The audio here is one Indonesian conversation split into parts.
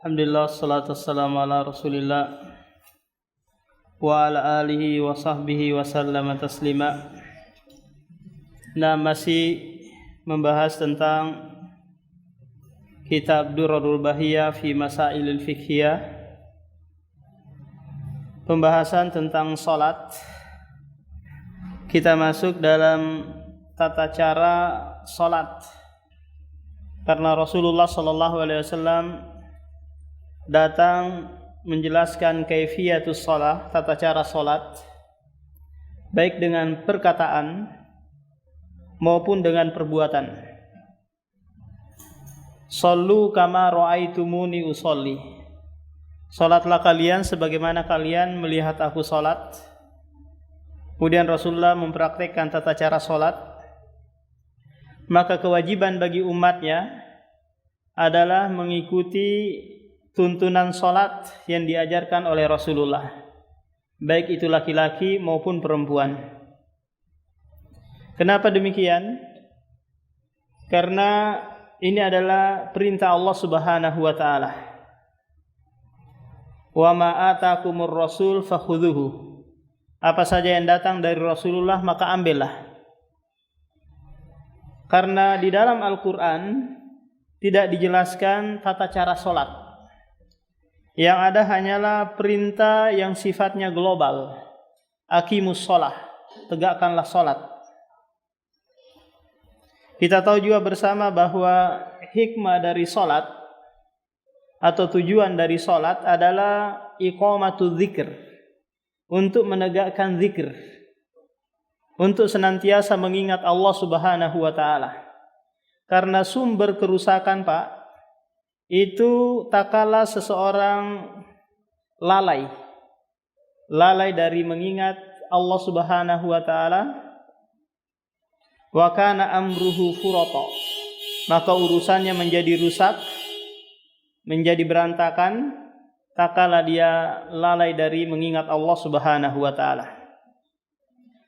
Alhamdulillah, salatu wassalamu ala rasulillah wa ala alihi wa sahbihi wa sallama taslima. Nah, masih membahas tentang kitab Durarul Bahiyah fi Masailil Fiqhiyah. Pembahasan tentang salat. Kita masuk dalam tata cara salat. Karena Rasulullah sallallahu alaihi wasallam datang menjelaskan kaifiyatus shalah, tata cara salat, baik dengan perkataan maupun dengan perbuatan. Shallu kama ra'aitumuni usolli. Salatlah kalian sebagaimana kalian melihat aku salat. Kemudian Rasulullah mempraktikkan tata cara salat. Maka kewajiban bagi umatnya adalah mengikuti tuntunan salat yang diajarkan oleh Rasulullah, baik itu laki-laki maupun perempuan. Kenapa demikian? Karena ini adalah perintah Allah Subhanahu wa taala. Wa ma atakumur rasul fakhudhuhu. Apa saja yang datang dari Rasulullah maka ambillah. Karena di dalam Al-Qur'an tidak dijelaskan tata cara salat. Yang ada hanyalah perintah yang sifatnya global. Aqimus shalah, tegakkanlah salat. Kita tahu juga bersama bahwa hikmah dari salat atau tujuan dari salat adalah iqamatu dzikr, untuk menegakkan zikir, untuk senantiasa mengingat Allah Subhanahu wa taala. Karena sumber kerusakan, Pak, itu takala seseorang lalai dari mengingat Allah Subhanahu wa taala, wa kana amruhu furata, maka urusannya menjadi rusak, menjadi berantakan takala dia lalai dari mengingat Allah Subhanahu wa taala.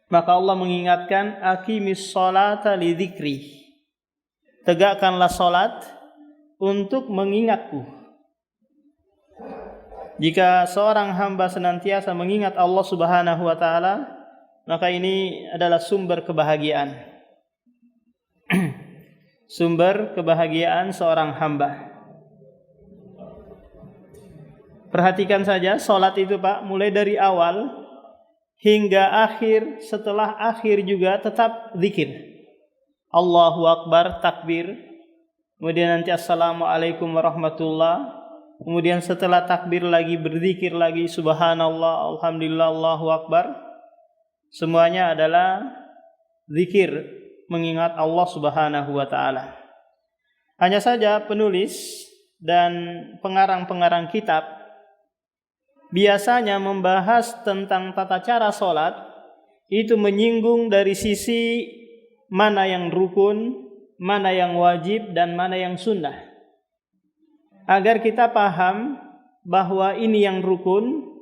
Maka Allah mengingatkan aqimis sholata li dzikri. Tegakkanlah salat untuk mengingatku. Jika seorang hamba senantiasa mengingat Allah Subhanahu wa taala, maka ini adalah sumber kebahagiaan. Sumber kebahagiaan seorang hamba. Perhatikan saja salat itu, Pak, mulai dari awal hingga akhir, setelah akhir juga tetap zikir. Allahu Akbar, takbir. Kemudian nanti Assalamualaikum warahmatullah. Kemudian setelah takbir lagi berzikir lagi, Subhanallah, Alhamdulillah, Allahu Akbar. Semuanya adalah zikir, mengingat Allah Subhanahu wa taala. Hanya saja penulis dan pengarang-pengarang kitab biasanya membahas tentang tata cara salat itu menyinggung dari sisi mana yang rukun, mana yang wajib, dan mana yang sunnah. Agar kita paham bahwa ini yang rukun,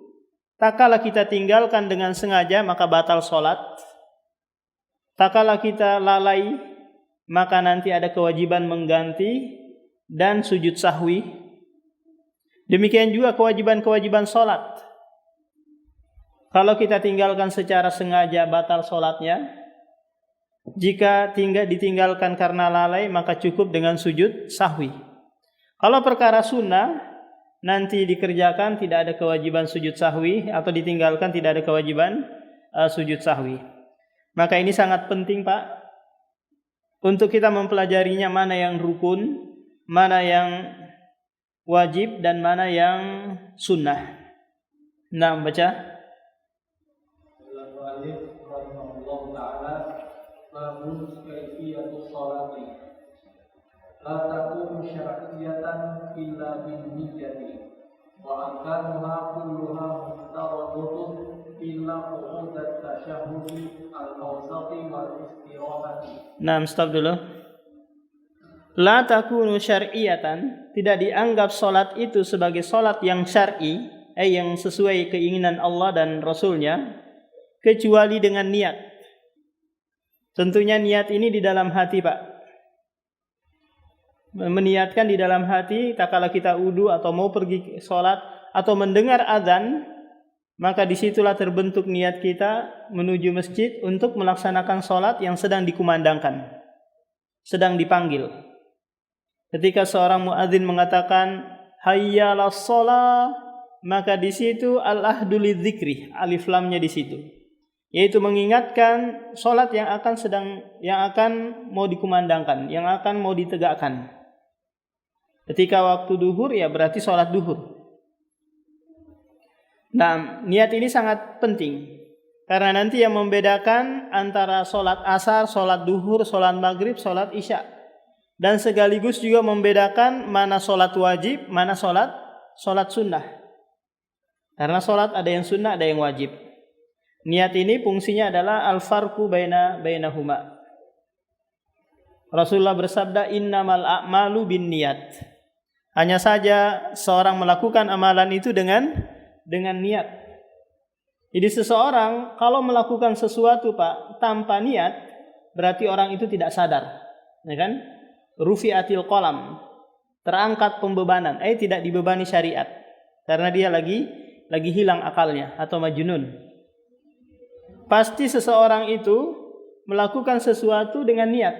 tak kala kita tinggalkan dengan sengaja maka batal salat. Tak kala kita lalai maka nanti ada kewajiban mengganti dan sujud sahwi. Demikian juga kewajiban-kewajiban salat. Kalau kita tinggalkan secara sengaja batal salatnya. Jika ditinggalkan karena lalai maka cukup dengan sujud sahwi. Kalau perkara sunnah nanti dikerjakan tidak ada kewajiban sujud sahwi, atau ditinggalkan tidak ada kewajiban sujud sahwi. Maka ini sangat penting, Pak, untuk kita mempelajarinya, mana yang rukun, mana yang wajib, dan mana yang sunnah. Nah, baca. Babun kaifiyatus sholati la takunu syar'iyatan illa bin niyyati wa arkanuha kulluha muftaradatun illa qu'udat tasyahhudi al-awsati wal istirahati. Nah, stop dulu. La takunu syar'iyatan, tidak dianggap salat itu sebagai salat yang syar'i, yang sesuai keinginan Allah dan Rasulnya, kecuali dengan niat. Tentunya niat ini di dalam hati, Pak. meniatkan di dalam hati, tak kala kita wudu atau mau pergi sholat atau mendengar azan, maka disitulah terbentuk niat kita menuju masjid untuk melaksanakan sholat yang sedang dikumandangkan, sedang dipanggil. Ketika seorang muadzin mengatakan hayya 'alas shalah, maka di situ al-ahdu lidzikri, alif lamnya di situ, yaitu mengingatkan sholat yang akan mau dikumandangkan, yang akan mau ditegakkan. Ketika waktu duhur ya berarti sholat duhur. Nah, niat ini sangat penting karena nanti yang membedakan antara sholat asar, sholat duhur, sholat maghrib, sholat isya, dan sekaligus juga membedakan mana sholat wajib, mana sholat sunnah. Karena sholat ada yang sunnah, ada yang wajib. Niat ini fungsinya adalah al-farqu bainahuma. Rasulullah bersabda, innamal a'malu binniyat. Hanya saja seorang melakukan amalan itu dengan niat. Jadi seseorang kalau melakukan sesuatu Pak tanpa niat, berarti orang itu tidak sadar, ya kan? Rufi'atil qalam, terangkat pembebanan, tidak dibebani syariat karena dia lagi hilang akalnya atau majnun. Pasti seseorang itu melakukan sesuatu dengan niat,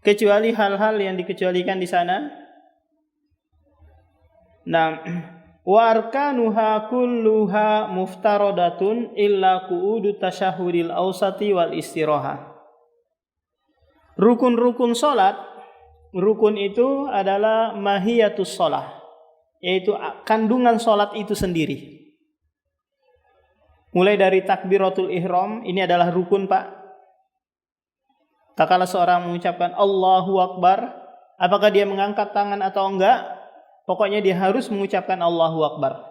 kecuali hal-hal yang dikecualikan di sana. Nah, wa arkanuha kulluha muftaradatun illa qu'udu tasyahhudil awsati wal istirahah. Rukun-rukun salat, rukun itu adalah mahiyatus shalah, yaitu kandungan salat itu sendiri. Mulai dari takbiratul ihram, ini adalah rukun Pak. Tak kala seorang mengucapkan Allahu Akbar, apakah dia mengangkat tangan atau enggak, pokoknya dia harus mengucapkan Allahu Akbar.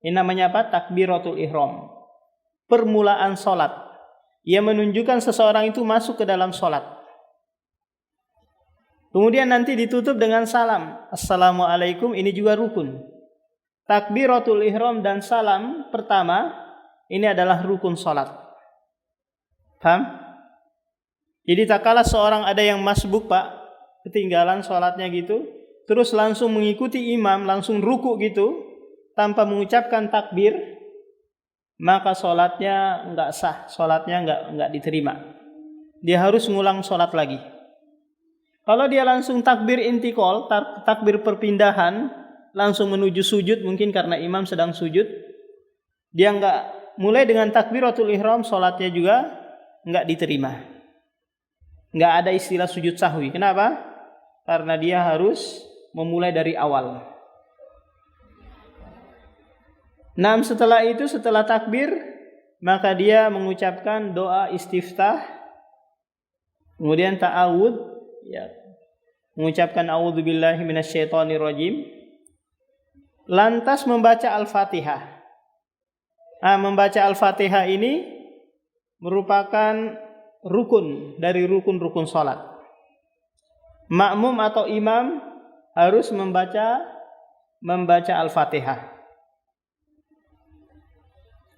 Ini namanya apa? Takbiratul ihram, permulaan salat. Ia menunjukkan seseorang itu masuk ke dalam salat. Kemudian nanti ditutup dengan salam, Assalamualaikum, ini juga rukun. Takbiratul ihram dan salam pertama, ini adalah rukun salat. Paham? Jadi tak kala seorang ada yang masbuk Pak, ketinggalan salatnya gitu, terus langsung mengikuti imam, langsung ruku gitu, tanpa mengucapkan takbir, maka salatnya enggak sah, salatnya enggak diterima. Dia harus ngulang salat lagi. Kalau dia langsung takbir intikal, takbir perpindahan, langsung menuju sujud, mungkin karena imam sedang sujud, dia enggak mulai dengan takbiratul ihram, salatnya juga enggak diterima. Enggak ada istilah sujud sahwi. Kenapa? Karena dia harus memulai dari awal. Nah, setelah itu, setelah takbir, maka dia mengucapkan doa istiftah, kemudian ta'awud, ya, mengucapkan a'udzubillahi minasyaitonirrajim, lantas membaca Al-Fatihah. Membaca Al-Fatihah ini merupakan rukun dari rukun-rukun salat. Makmum atau imam harus membaca Al-Fatihah.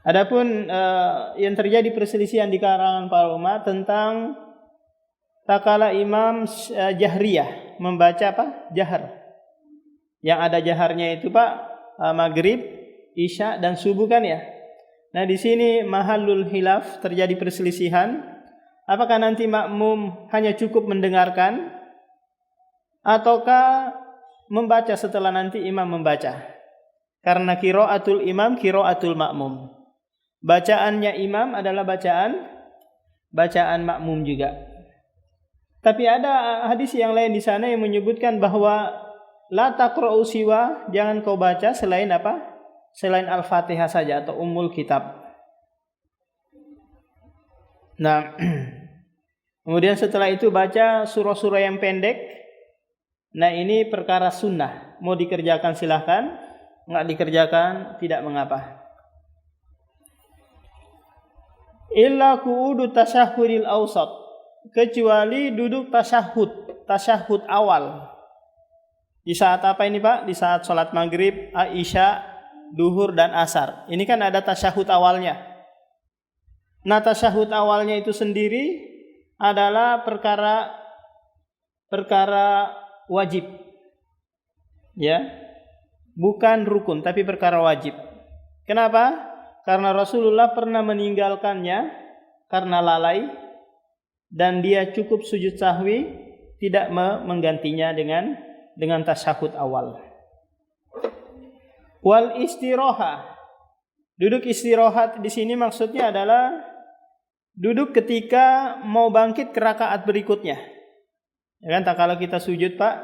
Adapun yang terjadi perselisihan di kalangan para ulama tentang takala imam jahriyah membaca apa? Jahar. Yang ada jaharnya itu Pak, maghrib, isya dan subuh kan ya. Nah, di sini mahallul khilaf, terjadi perselisihan. Apakah nanti makmum hanya cukup mendengarkan ataukah membaca setelah nanti imam membaca? Karena qiraatul imam qiraatul makmum. Bacaannya imam adalah bacaan makmum juga. Tapi ada hadis yang lain di sana yang menyebutkan bahwa la taqra'u siwa, jangan kau baca selain apa? Selain Al-Fatihah saja atau Ummul Kitab. Nah, kemudian setelah itu baca surah-surah yang pendek. Nah, ini perkara sunnah. Mau dikerjakan silahkan, enggak dikerjakan tidak mengapa. Illa qu'udu tasyahhudil awsat, kecuali duduk tasyahud awal. Di saat apa ini Pak? Di saat sholat maghrib, isya, duhur dan asar. Ini kan ada tasyahud awalnya. Nah, tasyahud awalnya itu sendiri adalah perkara perkara wajib. Ya. Bukan rukun tapi perkara wajib. Kenapa? Karena Rasulullah pernah meninggalkannya karena lalai dan dia cukup sujud sahwi, tidak menggantinya dengan tasyahud awal. Wal istiroha. Duduk istirahat di sini maksudnya adalah duduk ketika mau bangkit ke rakaat berikutnya. Ya kan, tak kala kita sujud Pak,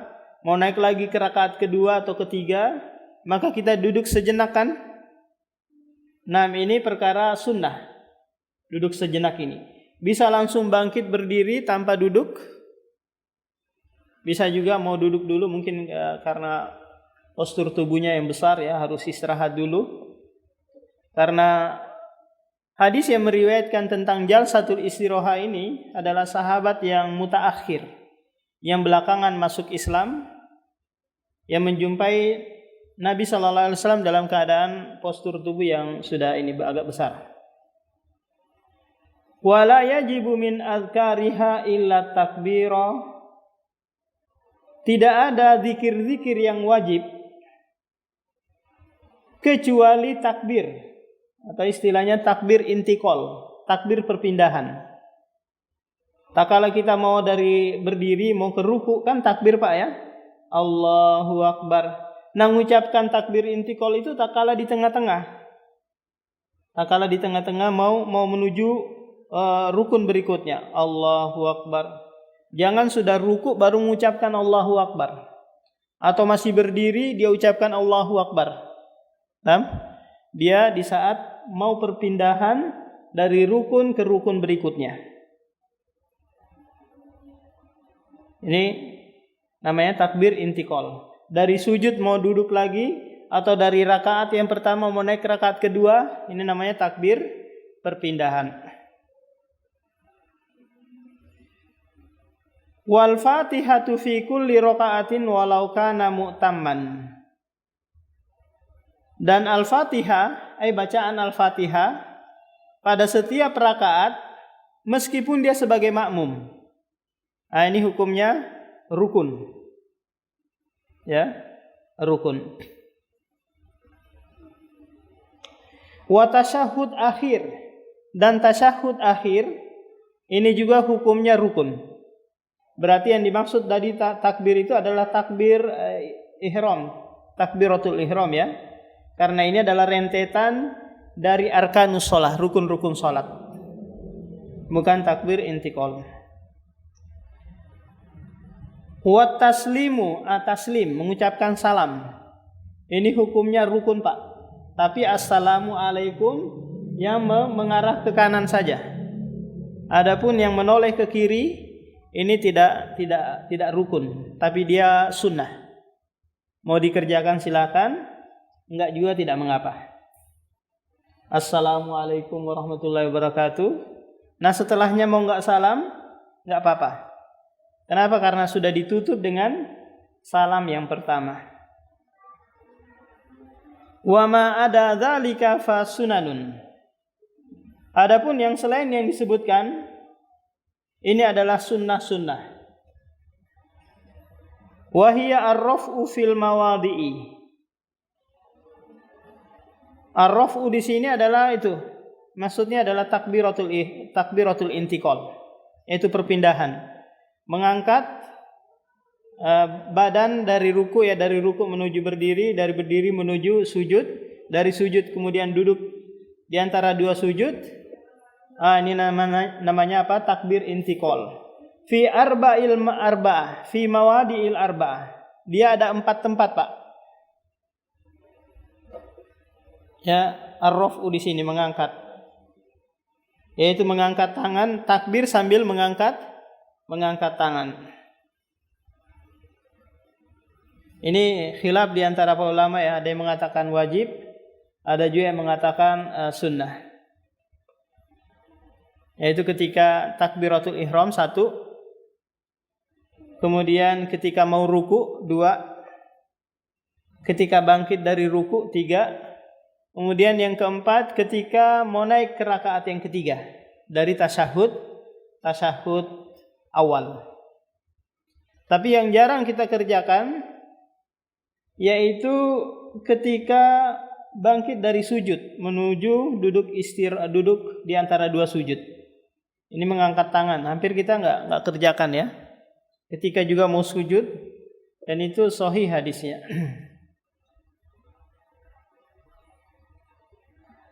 mau naik lagi ke rakaat kedua atau ketiga, maka kita duduk sejenak kan? Nah, ini perkara sunnah. Duduk sejenak ini. Bisa langsung bangkit berdiri tanpa duduk. Bisa juga mau duduk dulu mungkin karena postur tubuhnya yang besar ya, harus istirahat dulu. Karena hadis yang meriwayatkan tentang jalsatul istiraha ini adalah sahabat yang mutaakhir, yang belakangan masuk Islam, yang menjumpai Nabi SAW dalam keadaan postur tubuh yang sudah ini agak besar. Wala yajibu min azkariha illa takbira. Tidak ada zikir-zikir yang wajib kecuali takbir, atau istilahnya takbir intikal, takbir perpindahan. Tak kala kita mau dari berdiri mau ke ruku kan takbir Pak ya, Allahu Akbar. Nah, mengucapkan takbir intikal itu tak kala di tengah-tengah. Tak kala di tengah-tengah mau menuju rukun berikutnya, Allahu Akbar. Jangan sudah ruku baru mengucapkan Allahu Akbar. Atau masih berdiri dia ucapkan Allahu Akbar. Nah, dia di saat mau perpindahan dari rukun ke rukun berikutnya. Ini namanya takbir intikal. Dari sujud mau duduk lagi atau dari rakaat yang pertama mau naik ke rakaat kedua, ini namanya takbir perpindahan. Wal Fatihatu fi kulli rakaatin walau kana mu'tamman. Dan Al-Fatihah, bacaan Al-Fatihah pada setiap rakaat meskipun dia sebagai makmum. Nah, ini hukumnya rukun. Ya, rukun. Wa tasyahud akhir, dan tasyahud akhir ini juga hukumnya rukun. Berarti yang dimaksud dari takbir itu adalah takbir ihram, takbiratul ihram ya. Karena ini adalah rentetan dari arkanus shalah, rukun-rukun salat. Bukan takbir intikal. Wa taslimu, taslim, mengucapkan salam. Ini hukumnya rukun Pak. Tapi assalamu alaikum yang mengarah ke kanan saja. Adapun yang menoleh ke kiri ini tidak rukun, tapi dia sunnah. Mau dikerjakan silakan. Enggak juga tidak mengapa. Assalamualaikum warahmatullahi wabarakatuh. Nah, setelahnya mau enggak salam, enggak apa-apa. Kenapa? Karena sudah ditutup dengan salam yang pertama. Wa ma ada dzalika fa sunanun. Adapun yang selain yang disebutkan ini adalah sunnah-sunnah. Wa hiya ar-raf'u fil mawadhi'i. Ar-raf'u di sini adalah itu. Maksudnya adalah takbiratul intikal, yaitu perpindahan. Mengangkat badan dari ruku ya, dari ruku menuju berdiri, dari berdiri menuju sujud, dari sujud kemudian duduk di antara dua sujud. Ini namanya apa? Takbir intikal. Fi arba'il arba'ah, fi mawadi'il arba'ah. Dia ada 4 tempat, Pak. Ya, ar-raf'u di sini mengangkat. Yaitu mengangkat tangan, takbir sambil mengangkat tangan. Ini khilaf di antara para ulama ya, ada yang mengatakan wajib, ada juga yang mengatakan sunnah. Yaitu ketika takbiratul ihram 1, kemudian ketika mau ruku 2, ketika bangkit dari ruku 3, kemudian yang keempat ketika mau naik ke rakaat yang ketiga dari tasyahud awal. Tapi yang jarang kita kerjakan yaitu ketika bangkit dari sujud menuju duduk di antara dua sujud. Ini mengangkat tangan, hampir kita nggak kerjakan ya. Ketika juga mau sujud, dan itu sahih hadisnya.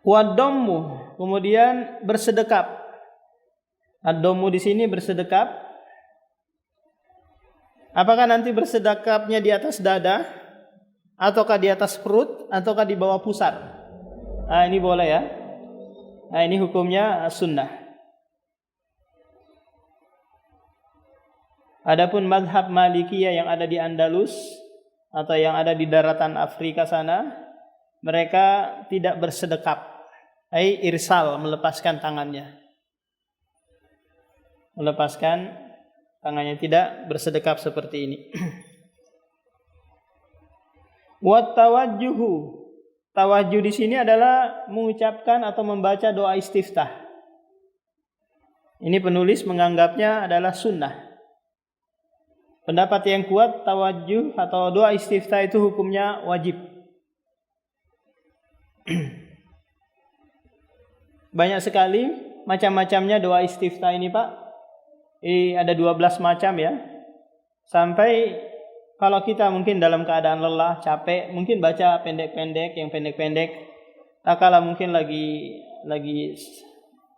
Wadammu, kemudian bersedekap. Ad-dammu di sini bersedekap. Apakah nanti bersedekapnya di atas dada, ataukah di atas perut, ataukah di bawah pusar? Nah, ini boleh ya. Nah, ini hukumnya sunnah. Adapun mazhab Malikiyah yang ada di Andalus atau yang ada di daratan Afrika sana, mereka tidak bersedekap. Irsal, melepaskan tangannya. Melepaskan tangannya, tidak bersedekap seperti ini. Wat tawajjuhu. Tawajjuh di sini adalah mengucapkan atau membaca doa istiftah. Ini penulis menganggapnya adalah sunnah. Pendapat yang kuat, tawajjuh atau doa istiftah itu hukumnya wajib. Banyak sekali macam-macamnya doa istiftah ini, Pak. Ada 12 macam ya. Sampai kalau kita mungkin dalam keadaan lelah, capek, mungkin baca pendek-pendek, yang pendek-pendek. Kalau mungkin lagi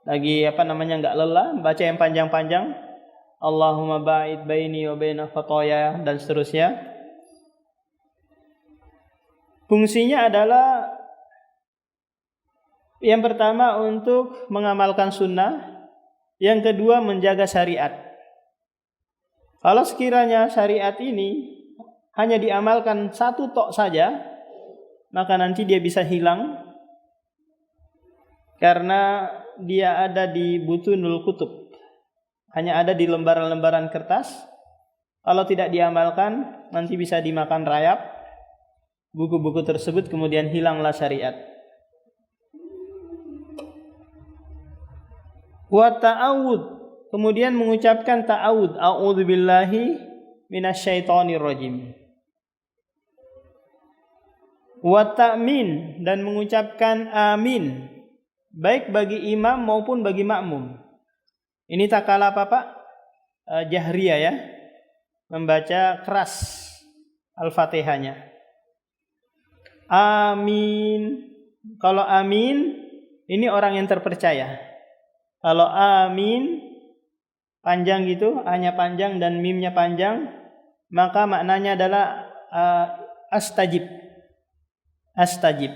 enggak lelah, baca yang panjang-panjang. Allahumma ba'id baini wa baina khataaya dan seterusnya. Fungsinya adalah yang pertama untuk mengamalkan sunnah, yang kedua menjaga syariat. Kalau sekiranya syariat ini hanya diamalkan satu tok saja, maka nanti dia bisa hilang karena dia ada di butunul kutub, hanya ada di lembaran-lembaran kertas. Kalau tidak diamalkan, nanti bisa dimakan rayap buku-buku tersebut, kemudian hilanglah syariat. Wa ta'awud, kemudian mengucapkan ta'awud, a'udzubillahi minasyaitonir rajim. Wa ta'min, dan mengucapkan amin, baik bagi imam maupun bagi makmum. Ini tak kalah apa Pak? Jahriyah ya, membaca keras Al-Fatihahnya. Amin. Kalau amin, ini orang yang terpercaya. Kalau amin panjang gitu, hanya panjang dan mimnya panjang, maka maknanya adalah astajib. Astajib.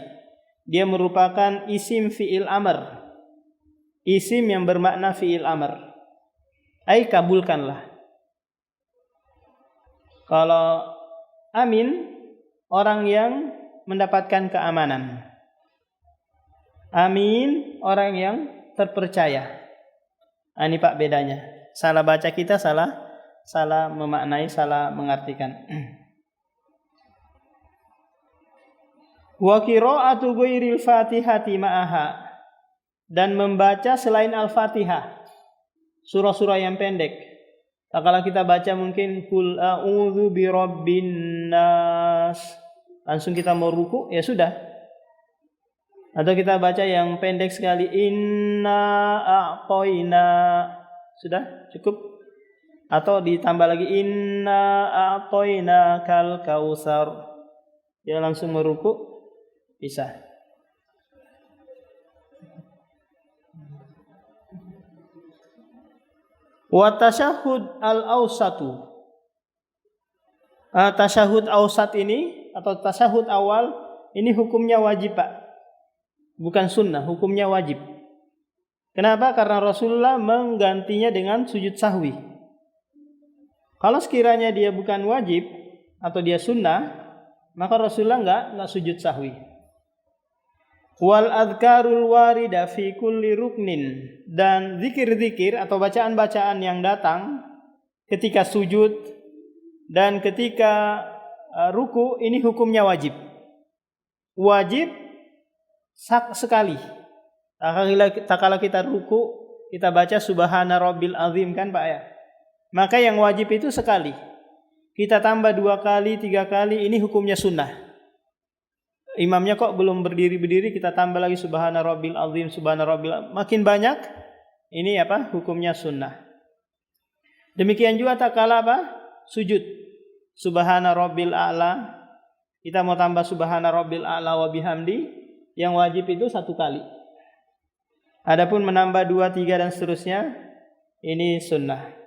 Dia merupakan isim fi'il amr. Isim yang bermakna fi'il amr. Kabulkanlah. Kalau amin, orang yang mendapatkan keamanan. Amin, orang yang terpercaya. Ini Pak bedanya. Salah baca kita salah memaknai, salah mengartikan. Wa qira'atu ghairil Fatihati ma'aha, dan membaca selain Al-Fatihah, surah-surah yang pendek. Kalau kita baca mungkin qul a'udzu birabbin nas, langsung kita mau ruku, ya sudah. Atau kita baca yang pendek sekali, inna a'toina, sudah cukup. Atau ditambah lagi inna a'toina kal kausar, dia langsung meruku, bisa. Wa tasyahud al-awsatu. Tasyahud awsat ini atau tasyahud awal ini hukumnya wajib Pak. Bukan sunnah, hukumnya wajib. Kenapa? Karena Rasulullah menggantinya dengan sujud sahwi. Kalau sekiranya dia bukan wajib atau dia sunnah, maka Rasulullah enggak sujud sahwi. Wal adhkarul warida fi kulli ruknin, dan zikir-zikir atau bacaan-bacaan yang datang ketika sujud dan ketika ruku ini hukumnya wajib. Wajib sekali. Tak kala kita ruku, kita baca subhana rabbil azim kan Pak ya. Maka yang wajib itu sekali. kita tambah 2 kali, 3 kali, ini hukumnya sunnah. Imamnya kok belum berdiri-berdiri, kita tambah lagi subhana rabbil azim, subhana rabbil, makin banyak, ini apa? Hukumnya sunnah. Demikian juga tak kala apa? Sujud. Subhana rabbil a'la, kita mau tambah subhana rabbil a'la wa bihamdi, yang wajib itu 1 kali. Adapun menambah 2, 3 dan seterusnya, ini sunnah.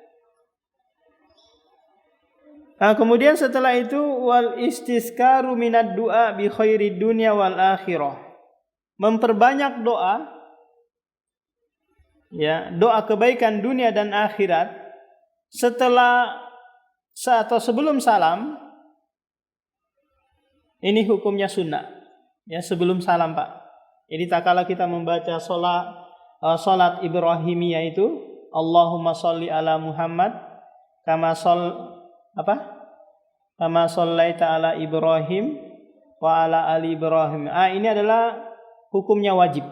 Nah, kemudian setelah itu wal istisqaru minad du'a bi khairid dunya wal akhirah. Memperbanyak doa, ya, doa kebaikan dunia dan akhirat setelah atau sebelum salam. Ini hukumnya sunnah. Ya, sebelum salam, Pak. Jadi tak kala kita membaca salat Ibrahimiyah itu, Allahumma sholli ala Muhammad kama shallaita ala Ibrahim wa ala ali Ibrahim. Ini adalah hukumnya wajib.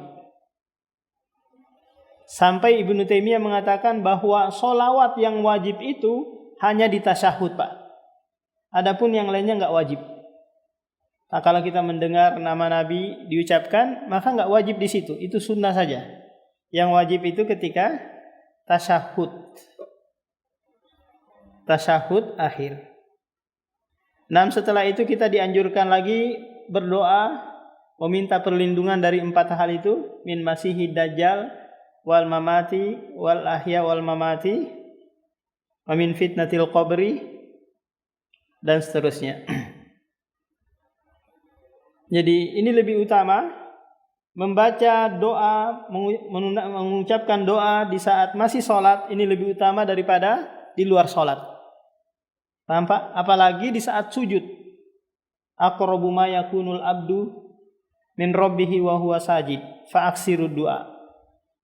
Sampai Ibnu Taimiyah mengatakan bahwa sholawat yang wajib itu hanya di tasyahud, Pak. Adapun yang lainnya enggak wajib. Nah, kalau kita mendengar nama Nabi diucapkan, maka enggak wajib di situ. Itu sunnah saja. Yang wajib itu ketika tasyahud. Tasyahud akhir. Nah, setelah itu kita dianjurkan lagi berdoa meminta perlindungan dari 4 hal itu, min masihid dajjal wal mamati wal ahya wal mamati wa min fitnatil qabri dan seterusnya. Jadi ini lebih utama membaca doa, mengucapkan doa di saat masih sholat, ini lebih utama daripada di luar sholat. Paham, Pak? Apalagi di saat sujud. Aqrabu ma yakunul abdu min rabbihi wa huwa sajid fa aksiru du'a.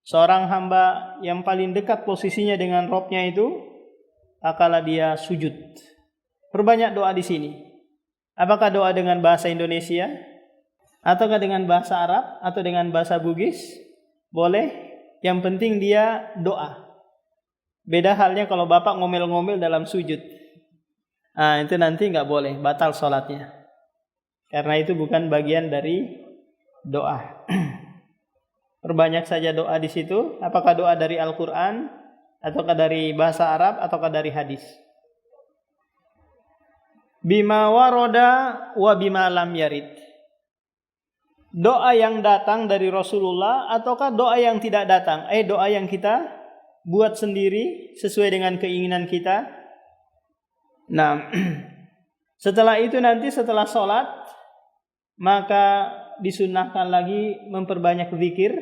Seorang hamba yang paling dekat posisinya dengan Rabb-nya itu akala dia sujud. Perbanyak doa di sini. Apakah doa dengan bahasa Indonesia ataukah dengan bahasa Arab atau dengan bahasa Bugis? Boleh. Yang penting dia doa. Beda halnya kalau Bapak ngomel-ngomel dalam sujud. Itu nanti enggak boleh, batal sholatnya. Karena itu bukan bagian dari doa. Perbanyak saja doa di situ. Apakah doa dari Al-Quran, ataukah dari bahasa Arab, ataukah dari hadis. Bima waroda wa bima lam yarid. Doa yang datang dari Rasulullah, ataukah doa yang tidak datang. Doa yang kita buat sendiri sesuai dengan keinginan kita. Nah, setelah itu nanti setelah sholat, maka disunnahkan lagi memperbanyak zikir,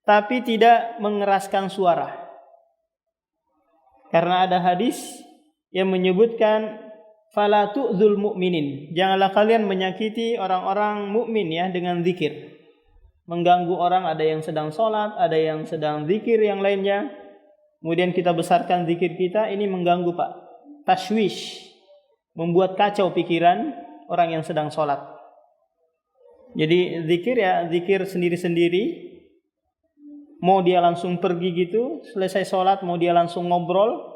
tapi tidak mengeraskan suara. Karena ada hadis yang menyebutkan fala tu'dzul mu'minin. Janganlah kalian menyakiti orang-orang mukmin ya dengan zikir. Mengganggu orang, ada yang sedang sholat, ada yang sedang zikir yang lainnya. Kemudian kita besarkan zikir kita, ini mengganggu, Pak. Tashwish, membuat kacau pikiran orang yang sedang sholat. Jadi zikir ya zikir sendiri-sendiri. Mau dia langsung pergi gitu, selesai sholat mau dia langsung ngobrol.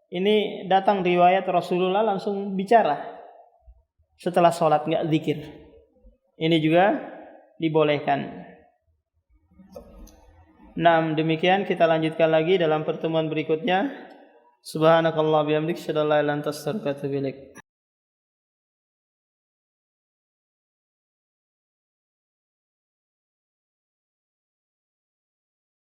Ini datang riwayat Rasulullah langsung bicara setelah sholat, nggak zikir. Ini juga dibolehkan. Nah, demikian kita lanjutkan lagi dalam pertemuan berikutnya. Subhanakallah bihamdik, syadallah ilan tasarkatu bilik.